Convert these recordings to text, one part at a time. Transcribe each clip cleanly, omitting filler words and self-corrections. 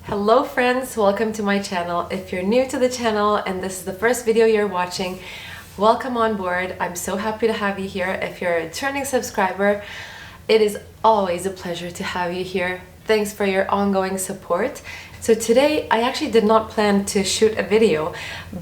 Hello friends, welcome to my channel. If you're new to the channel and this is the first video you're watching, welcome on board. I'm so happy to have you here. If you're a returning subscriber, it is always a pleasure to have you here. Thanks for your ongoing support. So today I actually did not plan to shoot a video,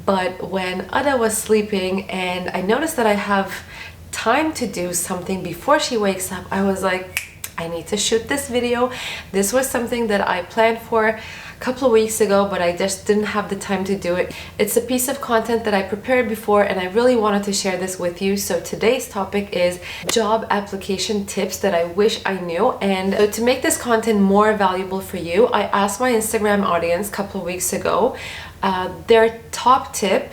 but when Ada was sleeping and I noticed that I have time to do something before she wakes up, I was like, I need to shoot this video. This was something that I planned for a couple of weeks ago, but I just didn't have the time to do it. It's a piece of content that I prepared before and I really wanted to share this with you. So today's topic is job application tips that I wish I knew. And to make this content more valuable for you, I asked my Instagram audience a couple of weeks ago their top tip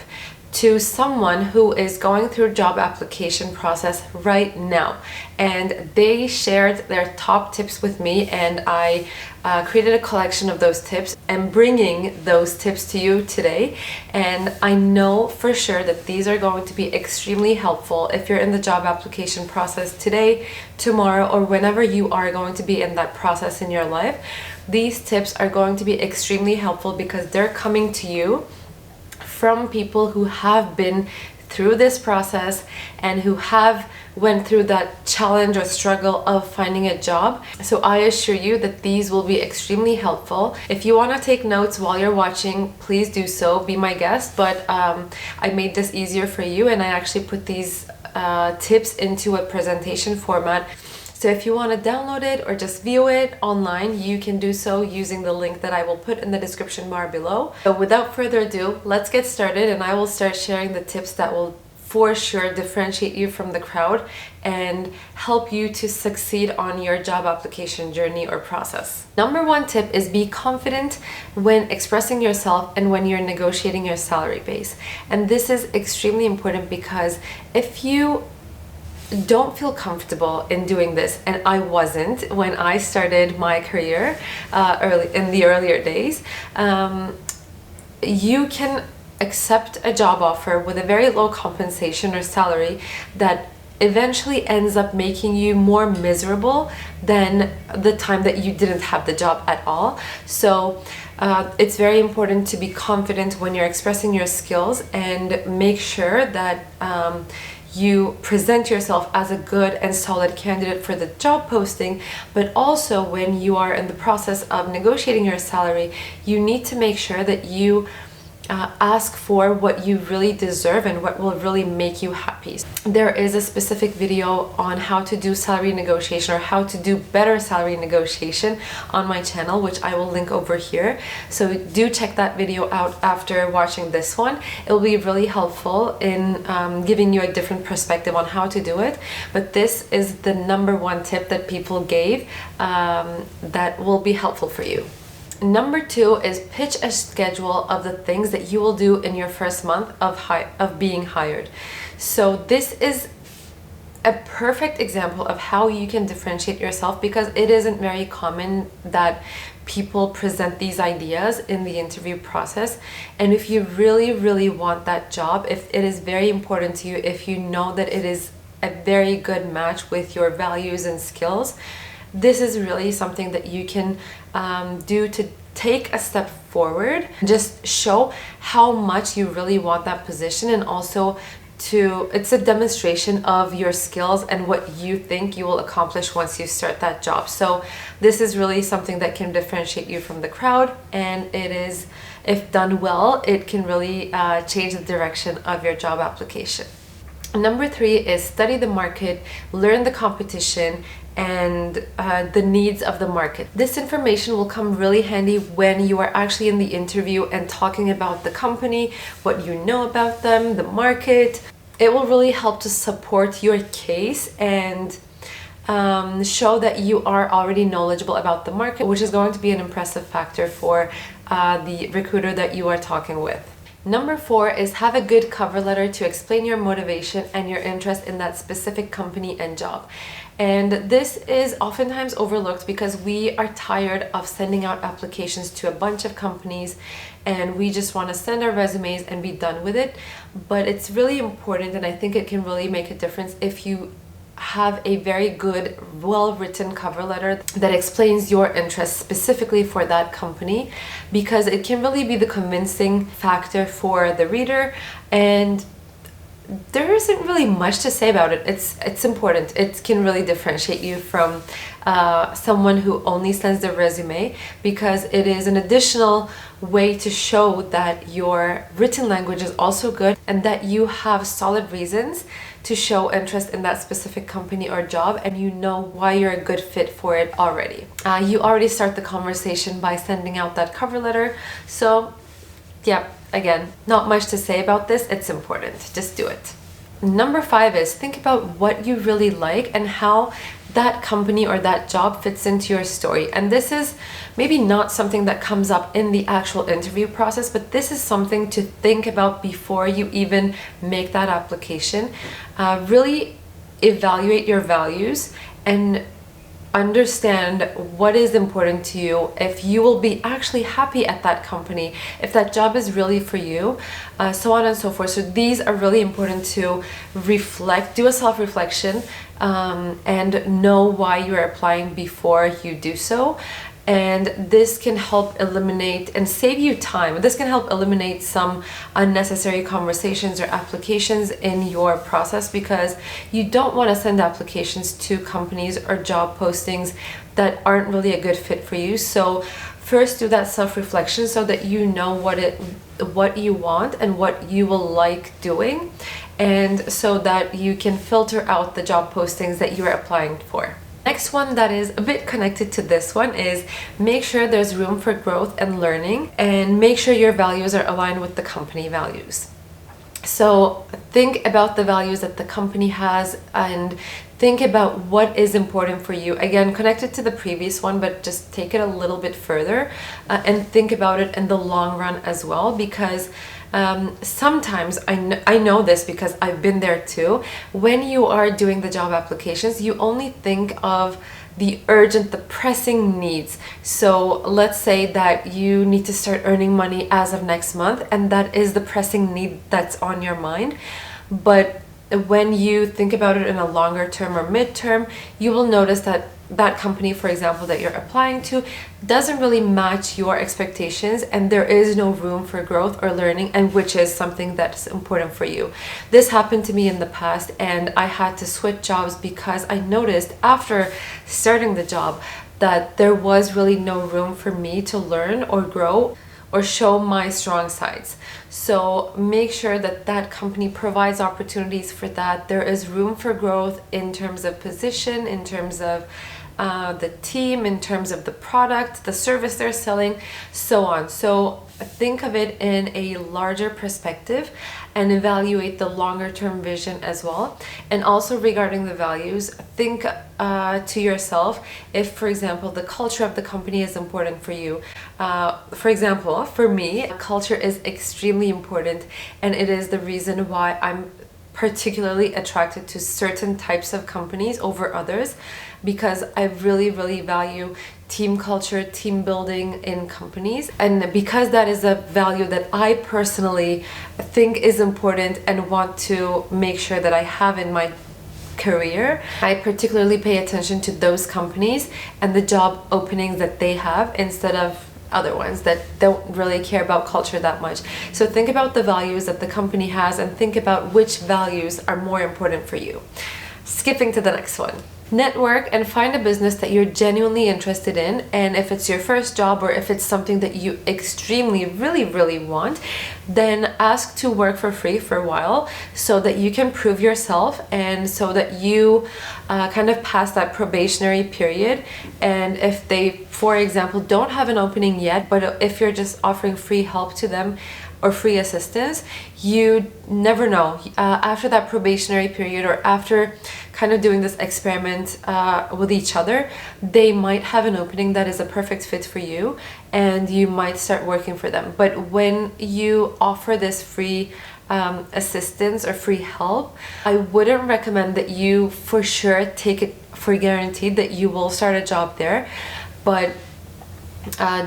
to someone who is going through job application process right now, and they shared their top tips with me, and I created a collection of those tips and bringing those tips to you today. And I know for sure that these are going to be extremely helpful if you're in the job application process today, tomorrow, or whenever you are going to be in that process in your life. These tips are going to be extremely helpful because they're coming to you from people who have been through this process and who have went through that challenge or struggle of finding a job. So I assure you that these will be extremely helpful. If you want to take notes while you're watching, please do so, be my guest. But I made this easier for you and I actually put these tips into a presentation format. So if you want to download it or just view it online, you can do so using the link that I will put in the description bar below. So without further ado, let's get started and I will start sharing the tips that will for sure differentiate you from the crowd and help you to succeed on your job application journey or process. Number one tip is be confident when expressing yourself and when you're negotiating your salary base. And this is extremely important because if you don't feel comfortable in doing this, and I wasn't when I started my career in the earlier days, you can accept a job offer with a very low compensation or salary that eventually ends up making you more miserable than the time that you didn't have the job at all. So it's very important to be confident when you're expressing your skills and make sure that you present yourself as a good and solid candidate for the job posting, but also when you are in the process of negotiating your salary, you need to make sure that you ask for what you really deserve and what will really make you happy. There is a specific video on how to do salary negotiation or how to do better salary negotiation on my channel, which I will link over here. So do check that video out after watching this one. It will be really helpful in giving you a different perspective on how to do it. But this is the number one tip that people gave that will be helpful for you. Number two is pitch a schedule of the things that you will do in your first month of being hired. So this is a perfect example of how you can differentiate yourself because it isn't very common that people present these ideas in the interview process. And if you really want that job, if it is very important to you, if you know that it is a very good match with your values and skills, this is really something that you can do to take a step forward. Just show how much you really want that position, and also it's a demonstration of your skills and what you think you will accomplish once you start that job. So this is really something that can differentiate you from the crowd, and it is, if done well, it can really change the direction of your job application. Number three is study the market, learn the competition, and the needs of the market. This information will come really handy when you are actually in the interview and talking about the company, what you know about them, the market. It will really help to support your case and show that you are already knowledgeable about the market, which is going to be an impressive factor for the recruiter that you are talking with. Number four is have a good cover letter to explain your motivation and your interest in that specific company and job. And this is oftentimes overlooked because we are tired of sending out applications to a bunch of companies and we just want to send our resumes and be done with it. But it's really important, and I think it can really make a difference if you have a very good, well-written cover letter that explains your interests specifically for that company, because it can really be the convincing factor for the reader, and there isn't really much to say about it. It's important. It can really differentiate you from someone who only sends their resume, because it is an additional way to show that your written language is also good and that you have solid reasons to show interest in that specific company or job, and you know why you're a good fit for it already. You already start the conversation by sending out that cover letter. So yeah, again, not much to say about this. It's important. Just do it. Number 5 is think about what you really like and how that company or that job fits into your story. And this is maybe not something that comes up in the actual interview process, but this is something to think about before you even make that application. Really evaluate your values and understand what is important to you, if you will be actually happy at that company, if that job is really for you, so on and so forth. So these are really important to reflect, do a self-reflection, and know why you're applying before you do so. And this can help eliminate and save you time. This can help eliminate some unnecessary conversations or applications in your process, because you don't want to send applications to companies or job postings that aren't really a good fit for you. So first do that self-reflection so that you know what you want and what you will like doing, and so that you can filter out the job postings that you're applying for. Next one that is a bit connected to this one is make sure there's room for growth and learning, and make sure your values are aligned with the company values. So think about the values that the company has and think about what is important for you. Again, connected to the previous one, but just take it a little bit further, and think about it in the long run as well, because sometimes I know this because I've been there too. When you are doing the job applications, you only think of the urgent, the pressing needs. So let's say that you need to start earning money as of next month, and that is the pressing need that's on your mind. But when you think about it in a longer term or midterm, you will notice that that company, for example, that you're applying to doesn't really match your expectations, and there is no room for growth or learning, and which is something that's important for you. This happened to me in the past, and I had to switch jobs because I noticed after starting the job that there was really no room for me to learn or grow or show my strong sides. So make sure that that company provides opportunities for that. There is room for growth in terms of position, in terms of the team, in terms of the product, the service they're selling, so on. So think of it in a larger perspective and evaluate the longer term vision as well. And also regarding the values, think to yourself if, for example, the culture of the company is important for you. For example, for me, culture is extremely important, and it is the reason why I'm particularly attracted to certain types of companies over others, because I really, really value team culture, team building in companies. And because that is a value that I personally think is important and want to make sure that I have in my career, I particularly pay attention to those companies and the job openings that they have, instead of other ones that don't really care about culture that much. So think about the values that the company has and think about which values are more important for you. Skipping to the next one. Network and find a business that you're genuinely interested in, and if it's your first job or if it's something that you extremely really want, then ask to work for free for a while so that you can prove yourself, and so that you kind of pass that probationary period. And if they, for example, don't have an opening yet, but if you're just offering free help to them or free assistance, you never know. After that probationary period, or after kind of doing this experiment with each other, they might have an opening that is a perfect fit for you, and you might start working for them. But when you offer this free assistance or free help, I wouldn't recommend that you for sure take it for guaranteed that you will start a job there. But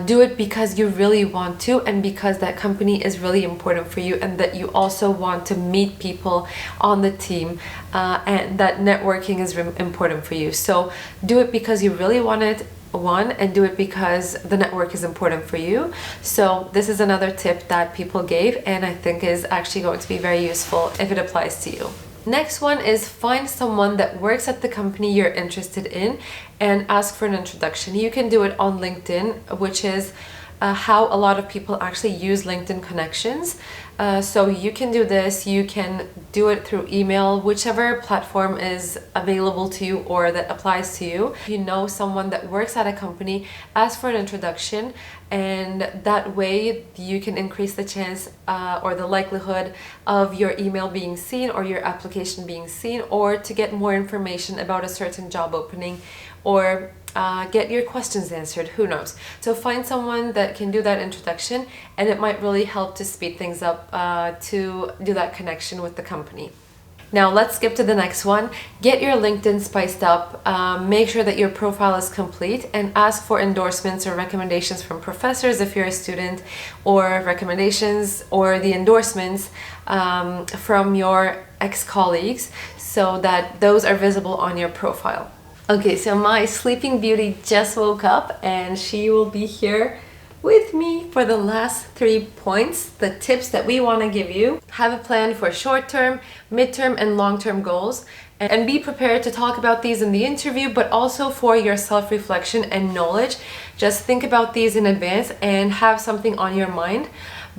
Do it because you really want to, and because that company is really important for you, and that you also want to meet people on the team, and that networking is important for you. So do it because you really want it, and do it because the network is important for you. So this is another tip that people gave, and I think is actually going to be very useful if it applies to you. Next one is find someone that works at the company you're interested in and ask for an introduction. You can do it on LinkedIn, which is how a lot of people actually use LinkedIn connections. So you can do this, you can do it through email, whichever platform is available to you or that applies to you. If you know someone that works at a company, ask for an introduction, and that way you can increase the chance or the likelihood of your email being seen or your application being seen, or to get more information about a certain job opening, or get your questions answered, who knows. So find someone that can do that introduction, and it might really help to speed things up to do that connection with the company. Now let's skip to the next one. Get your LinkedIn spiced up, make sure that your profile is complete, and ask for endorsements or recommendations from professors if you're a student, or recommendations or the endorsements from your ex-colleagues, so that those are visible on your profile. Okay, so my sleeping beauty just woke up, and she will be here with me for the last 3 points, the tips that we want to give you. Have a plan for short-term, mid-term, and long-term goals, and be prepared to talk about these in the interview, but also for your self-reflection and knowledge. Just think about these in advance and have something on your mind.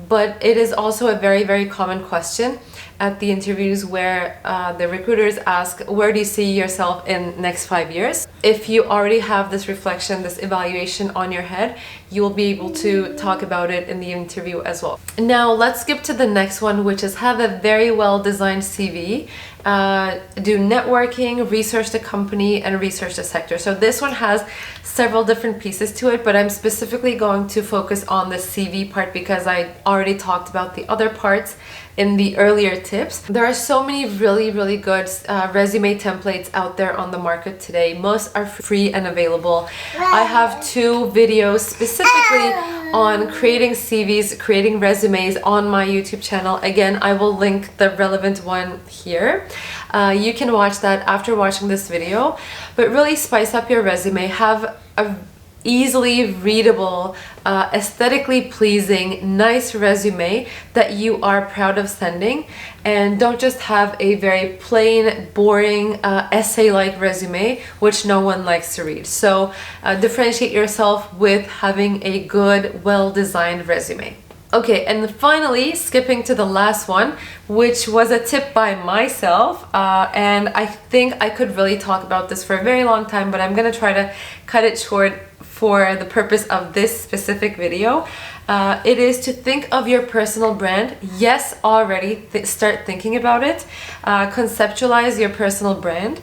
But it is also a very, very common question at the interviews where the recruiters ask, where do you see yourself in next 5 years? If you already have this reflection, this evaluation on your head, you will be able to talk about it in the interview as well. Now let's skip to the next one, which is have a very well designed CV. Do networking, research the company, and research the sector. So this one has several different pieces to it, but I'm specifically going to focus on the CV part because I already talked about the other parts in the earlier tips. There are so many really, really good resume templates out there on the market today. Most are free and available. I have 2 videos specifically on creating CVs, creating resumes on my YouTube channel. Again, I will link the relevant one here. You can watch that after watching this video, but really spice up your resume. Have a easily readable, aesthetically pleasing, nice resume that you are proud of sending, and don't just have a very plain, boring, essay-like resume which no one likes to read. So differentiate yourself with having a good, well-designed resume. Okay, and finally, skipping to the last one, which was a tip by myself, and I think I could really talk about this for a very long time, but I'm gonna try to cut it short for the purpose of this specific video. It is to think of your personal brand. Yes, already start thinking about it. Conceptualize your personal brand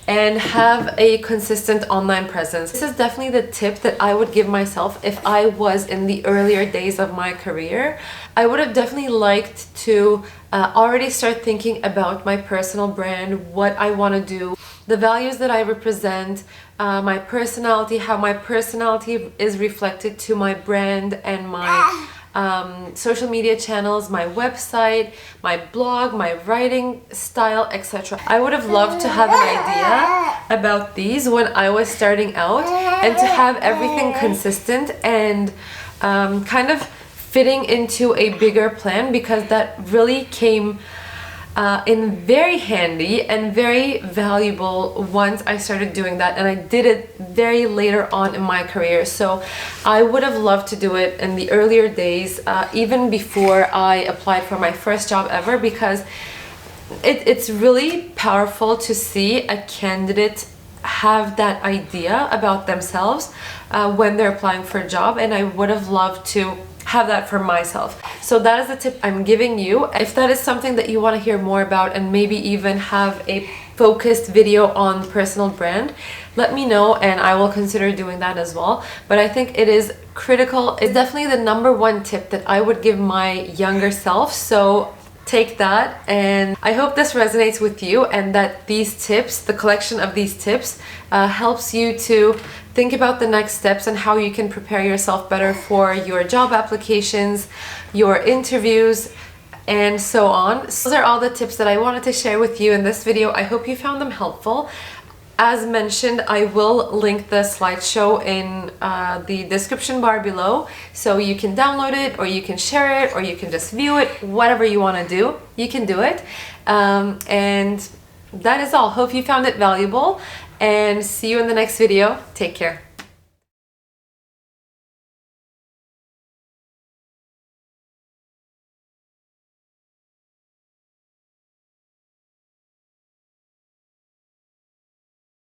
and have a consistent online presence. This is definitely the tip that I would give myself if I was in the earlier days of my career. I would have definitely liked to already start thinking about my personal brand, what I want to do, the values that I represent, my personality, how my personality is reflected to my brand and my social media channels, my website, my blog, my writing style, etc. I would have loved to have an idea about these when I was starting out, and to have everything consistent and kind of fitting into a bigger plan, because that really came in very handy and very valuable once I started doing that, and I did it very later on in my career. So I would have loved to do it in the earlier days, even before I applied for my first job ever, because it's really powerful to see a candidate have that idea about themselves when they're applying for a job, and I would have loved to have that for myself. So that is the tip I'm giving you. If that is something that you want to hear more about, and maybe even have a focused video on personal brand, let me know and I will consider doing that as well. But I think it is critical. It's definitely the #1 tip that I would give my younger self. So take that, and I hope this resonates with you and that these tips, the collection of these tips, helps you to think about the next steps and how you can prepare yourself better for your job applications, your interviews, and so on. So those are all the tips that I wanted to share with you in this video. I hope you found them helpful. As mentioned, I will link the slideshow in the description bar below, so you can download it, or you can share it, or you can just view it. Whatever you want to do, you can do it. And that is all. Hope you found it valuable, and see you in the next video. Take care.